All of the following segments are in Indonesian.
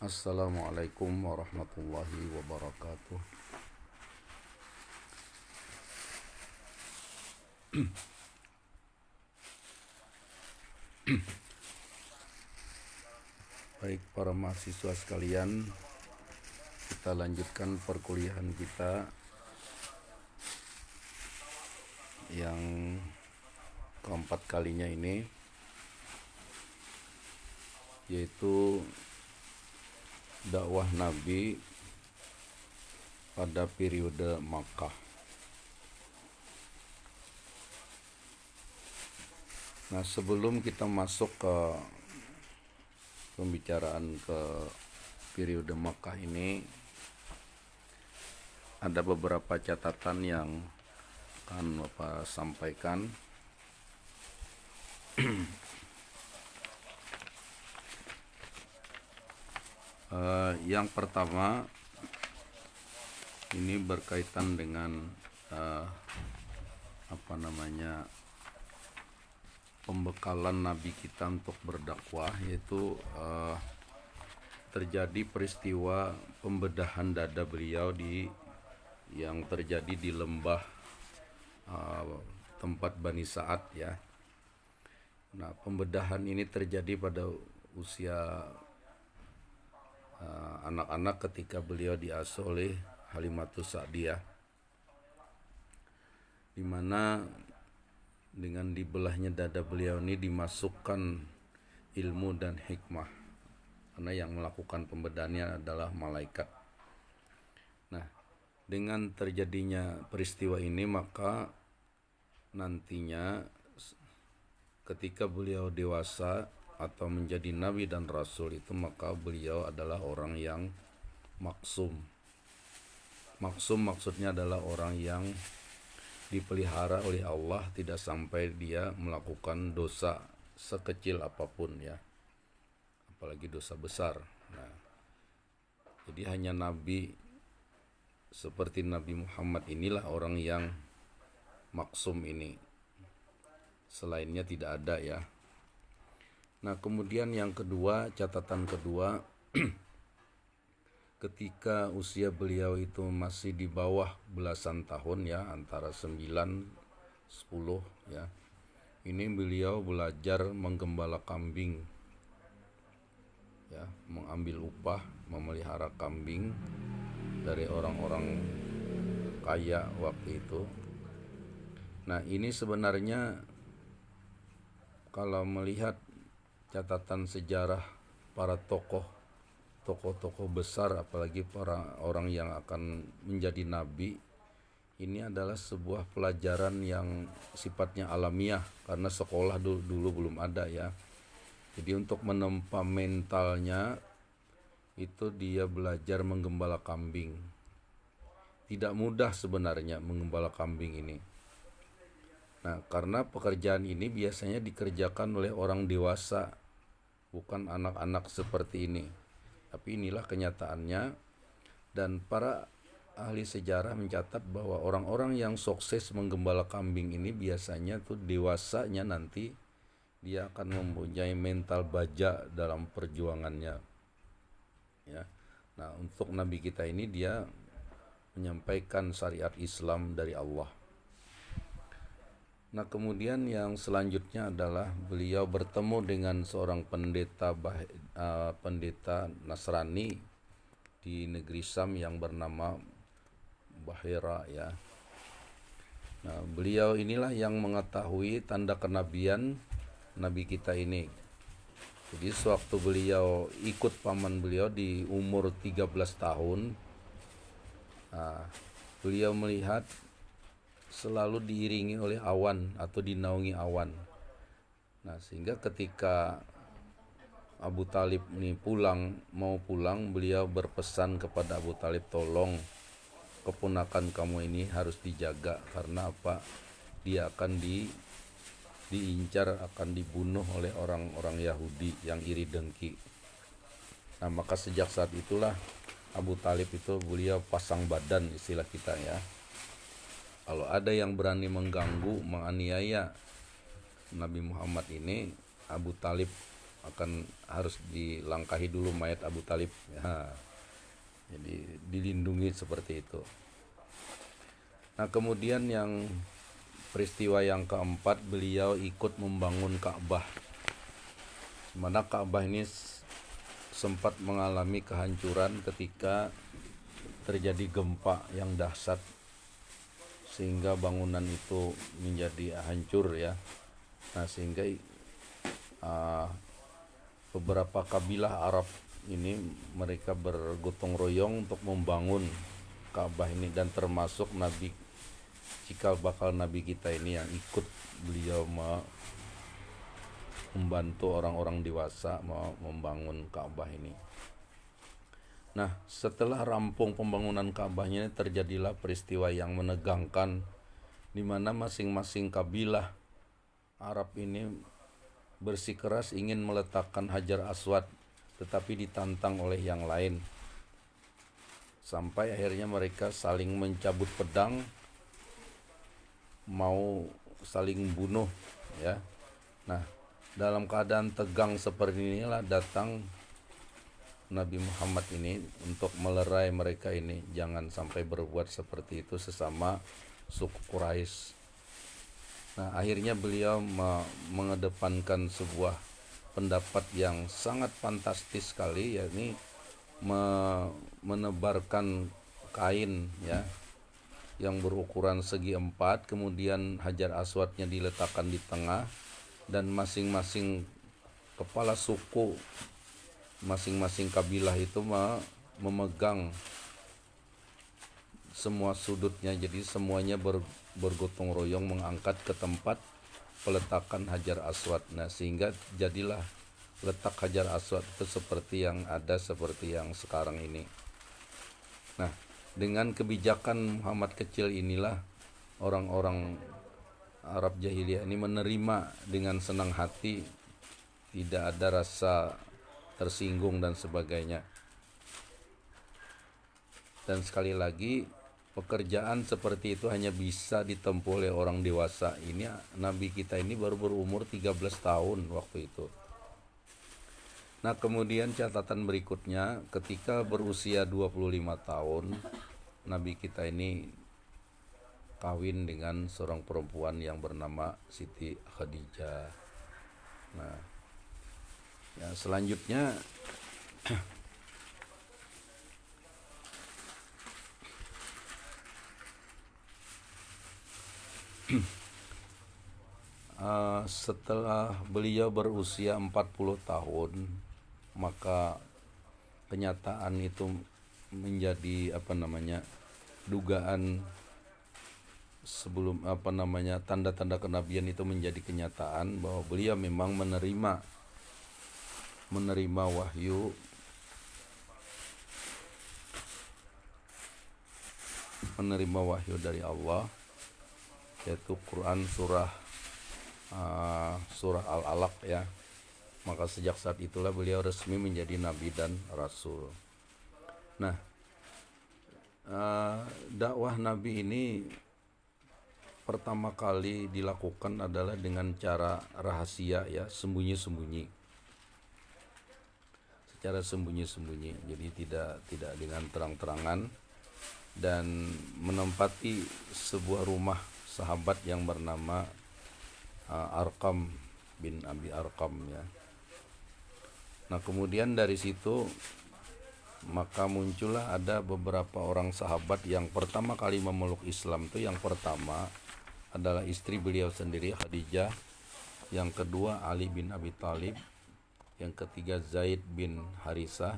Assalamualaikum warahmatullahi wabarakatuh. Baik para mahasiswa sekalian, kita lanjutkan perkuliahan kita yang keempat kalinya ini, yaitu dakwah Nabi pada periode Makkah. Nah, sebelum kita masuk ke pembicaraan ke periode Makkah ini, ada beberapa catatan yang akan Bapak sampaikan. Yang pertama, ini berkaitan dengan pembekalan Nabi kita untuk berdakwah, yaitu terjadi peristiwa pembedahan dada beliau yang terjadi di lembah tempat Bani Sa'ad ya. Nah, pembedahan ini terjadi pada usia anak-anak ketika beliau diasuh oleh Halimatus Sa'diyah, di mana dengan dibelahnya dada beliau ini dimasukkan ilmu dan hikmah, karena yang melakukan pembedahannya adalah malaikat. Nah, dengan terjadinya peristiwa ini, maka nantinya ketika beliau dewasa atau menjadi nabi dan rasul itu, maka beliau adalah orang yang maksum. Maksum maksudnya adalah orang yang dipelihara oleh Allah, tidak sampai dia melakukan dosa sekecil apapun ya, apalagi dosa besar. Nah, jadi hanya nabi seperti Nabi Muhammad inilah orang yang maksum ini, selainnya tidak ada ya. Nah, kemudian yang kedua, catatan kedua, ketika usia beliau itu masih di bawah belasan tahun ya, antara 9-10 ya, ini beliau belajar menggembala kambing ya, mengambil upah memelihara kambing dari orang-orang kaya waktu itu. Nah, ini sebenarnya kalau melihat catatan sejarah para tokoh besar, apalagi para orang yang akan menjadi nabi, ini adalah sebuah pelajaran yang sifatnya alamiah, karena sekolah dulu belum ada ya. Jadi untuk menempa mentalnya itu dia belajar menggembala kambing. Tidak mudah sebenarnya menggembala kambing ini. Nah, karena pekerjaan ini biasanya dikerjakan oleh orang dewasa, bukan anak-anak seperti ini. Tapi inilah kenyataannya, dan para ahli sejarah mencatat bahwa orang-orang yang sukses menggembala kambing ini biasanya tuh dewasanya nanti dia akan mempunyai mental baja dalam perjuangannya ya. Nah, untuk nabi kita ini dia menyampaikan syariat Islam dari Allah. Nah, kemudian yang selanjutnya adalah beliau bertemu dengan seorang pendeta Nasrani di negeri Syam yang bernama Bahira ya. Nah, beliau inilah yang mengetahui tanda kenabian nabi kita ini. Jadi sewaktu beliau ikut paman beliau di umur 13 tahun, beliau melihat selalu diiringi oleh awan atau dinaungi awan. Nah, sehingga ketika Abu Talib ini mau pulang, beliau berpesan kepada Abu Talib, tolong keponakan kamu ini harus dijaga, karena apa? Dia akan diincar, akan dibunuh oleh orang-orang Yahudi yang iri dengki. Nah, maka sejak saat itulah Abu Talib itu beliau pasang badan, istilah kita ya. Kalau ada yang berani mengganggu, menganiaya Nabi Muhammad ini, Abu Talib akan harus dilangkahi dulu mayat Abu Talib ya. Jadi dilindungi seperti itu. Nah kemudian yang peristiwa yang keempat, beliau ikut membangun Ka'bah. Mana Ka'bah ini sempat mengalami kehancuran ketika terjadi gempa yang dahsyat sehingga bangunan itu menjadi hancur ya. Nah sehingga beberapa kabilah Arab ini mereka bergotong royong untuk membangun Ka'bah ini, dan termasuk Nabi cikal bakal Nabi kita ini yang ikut beliau membantu orang-orang dewasa mau membangun Ka'bah ini. Nah setelah rampung pembangunan Ka'bahnya terjadilah peristiwa yang menegangkan, di mana masing-masing kabilah Arab ini bersikeras ingin meletakkan Hajar Aswad, tetapi ditantang oleh yang lain. Sampai akhirnya mereka saling mencabut pedang, mau saling bunuh ya. Nah, dalam keadaan tegang seperti inilah datang Nabi Muhammad ini untuk melerai mereka ini, jangan sampai berbuat seperti itu sesama suku Quraisy. Nah, akhirnya beliau mengedepankan sebuah pendapat yang sangat fantastis sekali, yakni menebarkan kain ya yang berukuran segi 4, kemudian Hajar Aswadnya diletakkan di tengah, dan masing-masing kepala suku, masing-masing kabilah itu memegang semua sudutnya. Jadi semuanya bergotong royong mengangkat ke tempat peletakan Hajar Aswad. Nah sehingga jadilah letak Hajar Aswad itu seperti yang ada, seperti yang sekarang ini. Nah dengan kebijakan Muhammad kecil inilah orang-orang Arab jahiliyah ini menerima dengan senang hati, tidak ada rasa tersinggung dan sebagainya. Dan sekali lagi, pekerjaan seperti itu hanya bisa ditempuh oleh orang dewasa. Ini Nabi kita ini baru berumur 13 tahun waktu itu. Nah kemudian catatan berikutnya, ketika berusia 25 tahun, Nabi kita ini kawin dengan seorang perempuan yang bernama Siti Khadijah. Nah, ya selanjutnya setelah beliau berusia 40 tahun, maka kenyataan itu menjadi dugaan sebelum tanda-tanda kenabian itu menjadi kenyataan bahwa beliau memang menerima wahyu dari Allah, yaitu Quran surah Al-Alaq ya. Maka sejak saat itulah beliau resmi menjadi nabi dan rasul. Nah, dakwah nabi ini pertama kali dilakukan adalah dengan cara rahasia ya, sembunyi-sembunyi. Secara sembunyi-sembunyi. Jadi tidak dengan terang-terangan, dan menempati sebuah rumah sahabat yang bernama Arqam bin Abi Arqam ya. Nah kemudian dari situ maka muncullah ada beberapa orang sahabat yang pertama kali memeluk Islam. Itu yang pertama adalah istri beliau sendiri Khadijah, yang kedua Ali bin Abi Thalib, yang ketiga Zaid bin Harisah,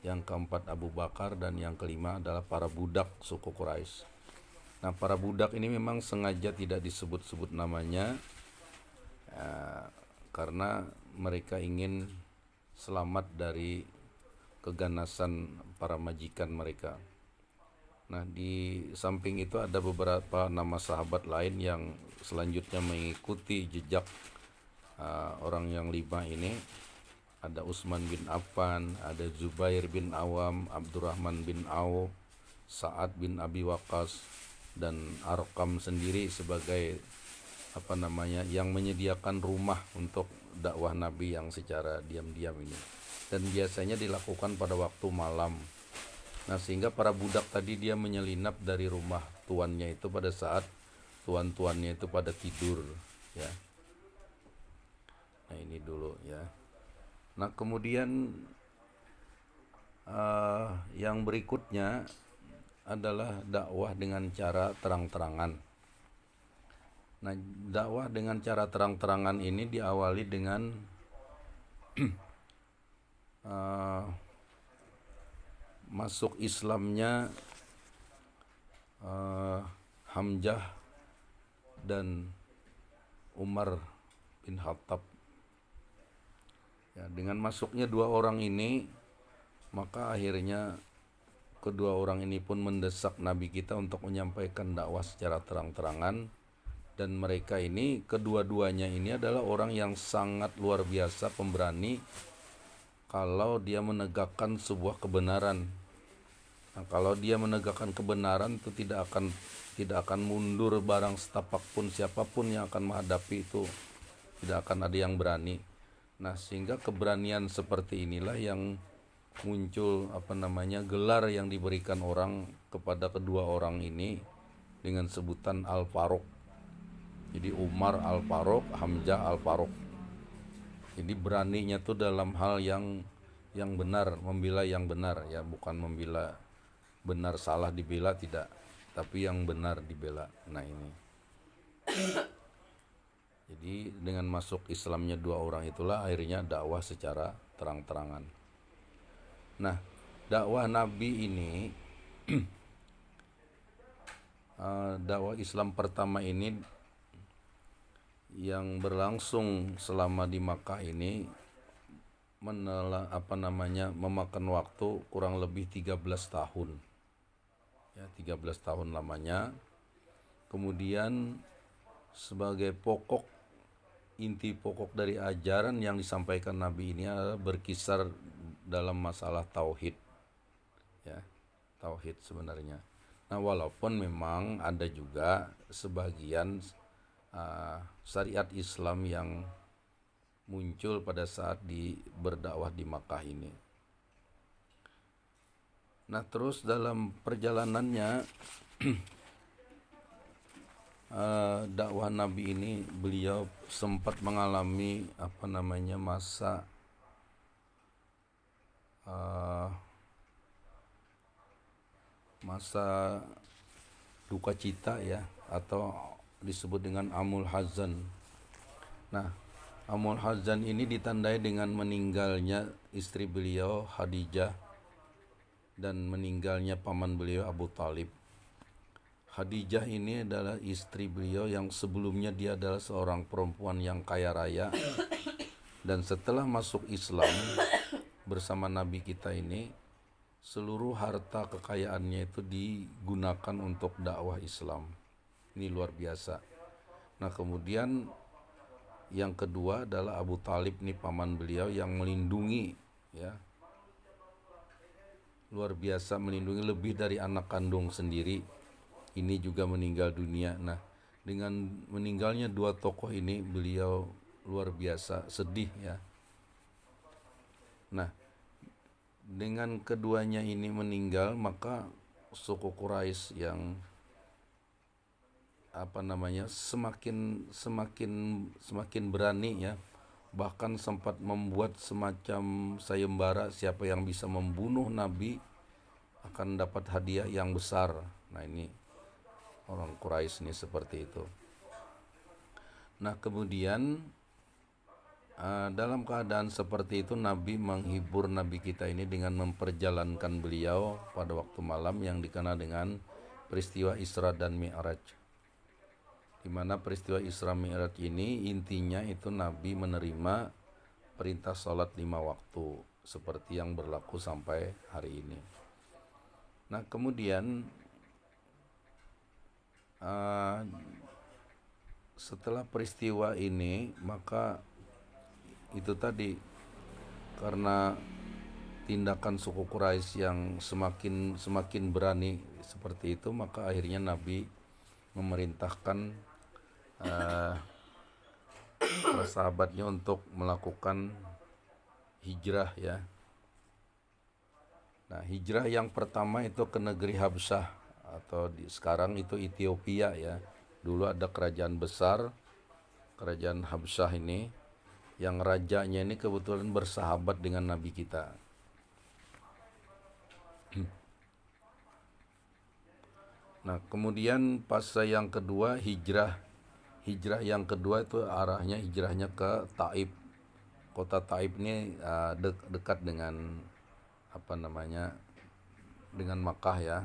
yang keempat Abu Bakar, dan yang kelima adalah para budak suku Quraisy. Nah para budak ini memang sengaja tidak disebut-sebut namanya karena mereka ingin selamat dari keganasan para majikan mereka. Nah di samping itu ada beberapa nama sahabat lain yang selanjutnya mengikuti jejak orang yang 5 ini. Ada Utsman bin Affan, ada Zubair bin Awam, Abdurrahman bin Auf, Sa'ad bin Abi Waqqas, dan Arqam sendiri sebagai yang menyediakan rumah untuk dakwah Nabi yang secara diam-diam ini. Dan biasanya dilakukan pada waktu malam. Nah, sehingga para budak tadi dia menyelinap dari rumah tuannya itu pada saat tuan-tuannya itu pada tidur, ya. Nah, ini dulu ya. Nah, kemudian yang berikutnya adalah dakwah dengan cara terang-terangan. Nah, dakwah dengan cara terang-terangan ini diawali dengan masuk Islamnya Hamzah dan Umar bin Khattab. Ya, dengan masuknya dua orang ini, maka akhirnya kedua orang ini pun mendesak Nabi kita untuk menyampaikan dakwah secara terang-terangan. Dan mereka ini, kedua-duanya ini adalah orang yang sangat luar biasa pemberani kalau dia menegakkan sebuah kebenaran. Nah, kalau dia menegakkan kebenaran itu tidak akan mundur barang setapak pun, siapapun yang akan menghadapi itu tidak akan ada yang berani. Nah, sehingga keberanian seperti inilah yang muncul gelar yang diberikan orang kepada kedua orang ini dengan sebutan Al-Faruq. Jadi Umar Al-Faruq, Hamzah Al-Faruq. Jadi beraninya tuh dalam hal yang benar, membela yang benar, ya, bukan membela benar salah dibela, tidak, tapi yang benar dibela. Nah, ini. Jadi dengan masuk Islamnya dua orang itulah akhirnya dakwah secara terang-terangan. Nah, dakwah Nabi ini dakwah Islam pertama ini yang berlangsung selama di Makkah ini memakan waktu kurang lebih 13 tahun. Ya, 13 tahun lamanya. Kemudian sebagai inti pokok dari ajaran yang disampaikan Nabi ini adalah berkisar dalam masalah tauhid. Ya, tauhid sebenarnya. Nah, walaupun memang ada juga sebagian syariat Islam yang muncul pada saat berdakwah di Makkah ini. Nah, terus dalam perjalanannya dakwah Nabi ini, beliau sempat mengalami masa duka cita, ya, atau disebut dengan Amul Hazan. Nah, Amul Hazan ini ditandai dengan meninggalnya istri beliau Khadijah dan meninggalnya paman beliau Abu Talib. Khadijah ini adalah istri beliau yang sebelumnya dia adalah seorang perempuan yang kaya raya, dan setelah masuk Islam bersama Nabi kita ini, seluruh harta kekayaannya itu digunakan untuk dakwah Islam. Ini luar biasa. Nah, kemudian yang kedua adalah Abu Talib nih, paman beliau yang melindungi, ya, luar biasa melindungi, lebih dari anak kandung sendiri. Ini juga meninggal dunia. Nah, dengan meninggalnya dua tokoh ini, beliau luar biasa sedih, ya. Nah, dengan keduanya ini meninggal, maka suku Quraisy yang semakin berani, ya, bahkan sempat membuat semacam sayembara, siapa yang bisa membunuh Nabi akan dapat hadiah yang besar. Nah, ini orang Quraisy ini seperti itu. Nah, kemudian dalam keadaan seperti itu, Nabi menghibur Nabi kita ini dengan memperjalankan beliau pada waktu malam yang dikenal dengan peristiwa Isra dan Mi'raj. Di mana peristiwa Isra Mi'raj ini intinya itu Nabi menerima perintah sholat 5 waktu seperti yang berlaku sampai hari ini. Nah, kemudian setelah peristiwa ini, maka itu tadi, karena tindakan suku Quraisy yang semakin berani seperti itu, maka akhirnya Nabi memerintahkan para sahabatnya untuk melakukan hijrah ya. Nah, hijrah yang pertama itu ke negeri Habsyah atau sekarang itu Ethiopia ya. Dulu ada kerajaan besar, kerajaan Habsyah ini, yang rajanya ini kebetulan bersahabat dengan Nabi kita. Nah, kemudian fase yang kedua hijrah. Hijrah yang kedua itu arahnya hijrahnya ke Taif. Kota Taif ini dekat dengan dengan Makkah ya.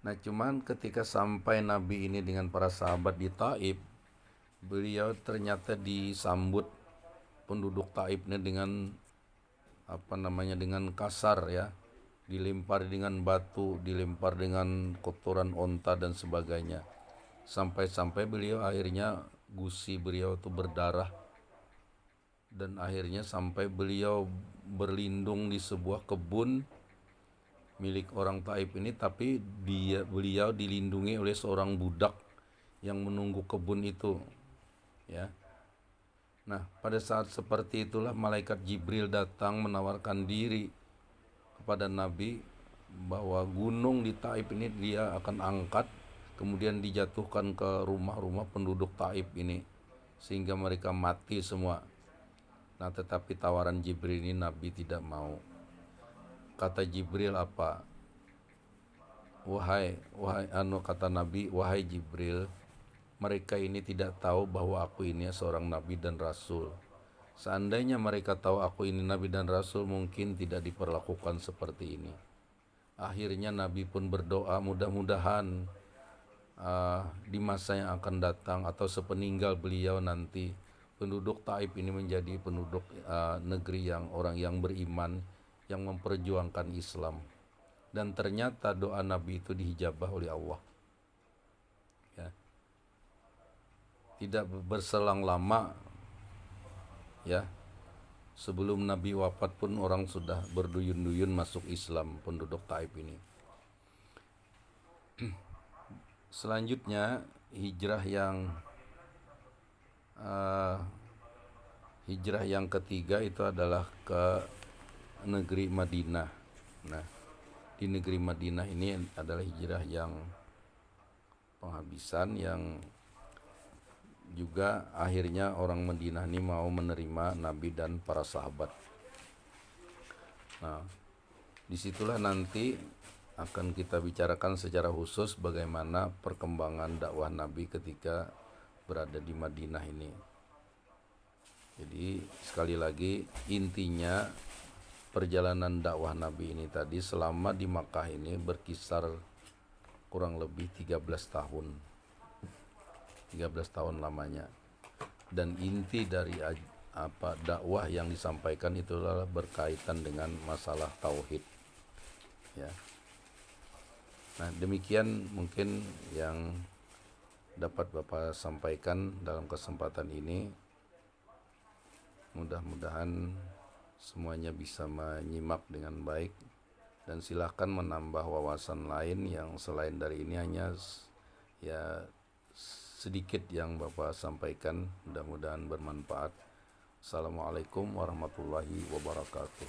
Nah, cuman ketika sampai Nabi ini dengan para sahabat di Taif, beliau ternyata disambut penduduk Taif ini dengan dengan kasar ya. Dilempar dengan batu, dilempar dengan kotoran onta dan sebagainya. Sampai-sampai beliau akhirnya gusi beliau itu berdarah, dan akhirnya sampai beliau berlindung di sebuah kebun milik orang Taif ini, tapi beliau dilindungi oleh seorang budak yang menunggu kebun itu ya. Nah, pada saat seperti itulah malaikat Jibril datang menawarkan diri kepada Nabi bahwa gunung di Taif ini dia akan angkat, kemudian dijatuhkan ke rumah-rumah penduduk Taif ini sehingga mereka mati semua. Nah, tetapi tawaran Jibril ini Nabi tidak mau. Kata Jibril apa? Kata Nabi, wahai Jibril, mereka ini tidak tahu bahwa aku ini seorang Nabi dan Rasul. Seandainya mereka tahu aku ini Nabi dan Rasul, mungkin tidak diperlakukan seperti ini. Akhirnya Nabi pun berdoa, mudah-mudahan di masa yang akan datang atau sepeninggal beliau nanti, penduduk Taif ini menjadi penduduk negeri yang orang yang beriman, yang memperjuangkan Islam. Dan ternyata doa Nabi itu dihijabah oleh Allah ya. Tidak berselang lama ya, sebelum Nabi wafat pun orang sudah berduyun-duyun masuk Islam, penduduk Taif ini. Selanjutnya hijrah yang ketiga itu adalah ke negeri Madinah. Nah, di negeri Madinah ini adalah hijrah yang penghabisan, yang juga akhirnya orang Madinah ini mau menerima Nabi dan para sahabat. Nah, disitulah nanti akan kita bicarakan secara khusus bagaimana perkembangan dakwah Nabi ketika berada di Madinah ini. Jadi sekali lagi intinya perjalanan dakwah Nabi ini tadi selama di Makkah ini berkisar kurang lebih 13 tahun. 13 tahun lamanya. Dan inti dari dakwah yang disampaikan itu adalah berkaitan dengan masalah tauhid. Ya. Nah, demikian mungkin yang dapat Bapak sampaikan dalam kesempatan ini. Mudah-mudahan semuanya bisa menyimak dengan baik, dan silakan menambah wawasan lain yang selain dari ini, hanya ya sedikit yang Bapak sampaikan, mudah-mudahan bermanfaat. Assalamualaikum warahmatullahi wabarakatuh.